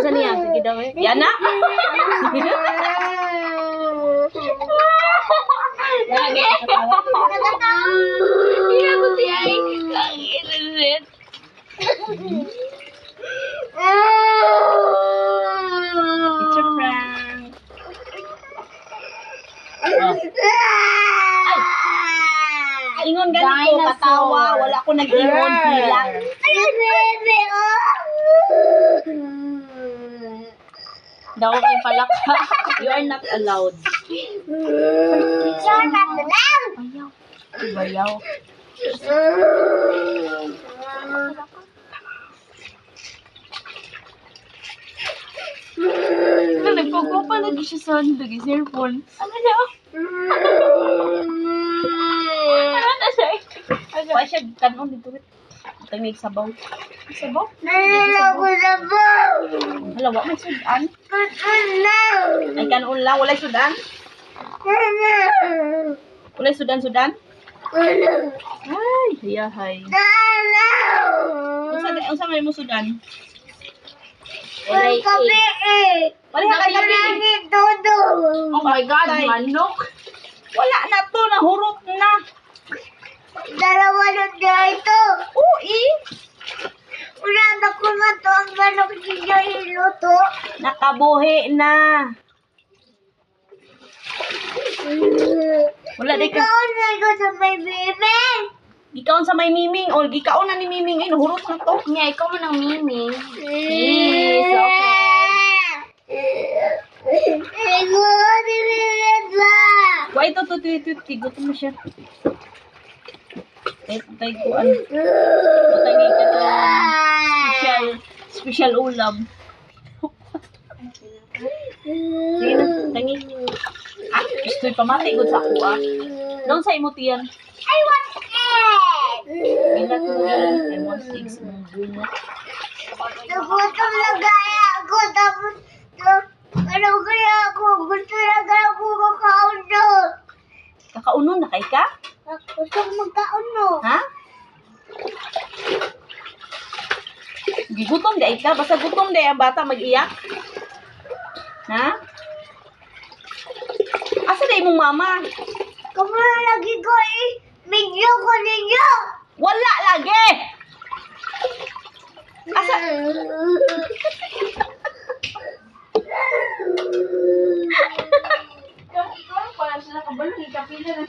Unsa niya? Sige daw eh. Yan na. Iya ko tiya ay. Kangin. It's a prank. Ay, ingon gani ko katawa, wala ko nag-ingon bilang. Ay, bebe, Daw kay palak. You are not allowed. You're not allowed. Bayaw. Nagpagpapa lagi siya sa lagi cellphone. Ano na? Ano na siya? Wala siya kanon dito. Tangig sabaw. Sabaw? Sabaw. Hala, wa may sudan. Ay kanon lang, wala sudan. Wala sudan-sudan. Ay, hiyahay. Unsa may mo sudan? Wala kape eh. Wala ka gabi. Oh my God, manok. Wala na to, nahurot na. Dalawa na dito. Ui. Wala na ko na to ang manok niya iluto. Nakabuhi na. Wala di ka. Ikaw na ikaw sa may bebe. Gikaon sa may miming. O, gikaon na ni miming. Ay, nahurot na to. Nya, ikaw mo ng miming. Yes, Why ito to tigot mo siya. Tay ko ano. Tangi ka to. Special ulam. Sige na, tangi. Ah, gusto'y pamati gud sa ako ah. Noon sa imutian. I want egg. Bilat mo yan. I want eggs mong bunga. Nagutom na gaya ako tapos ano kaya ako gusto na gaya ako kakaon no. Kakaunon na kay ka? Gusto ko magkaon no. Ha? Gigutom day ka. Basta gutom day ang bata mag-iyak. Ha? Asa day mong mama? Kung lagi ko eh, medyo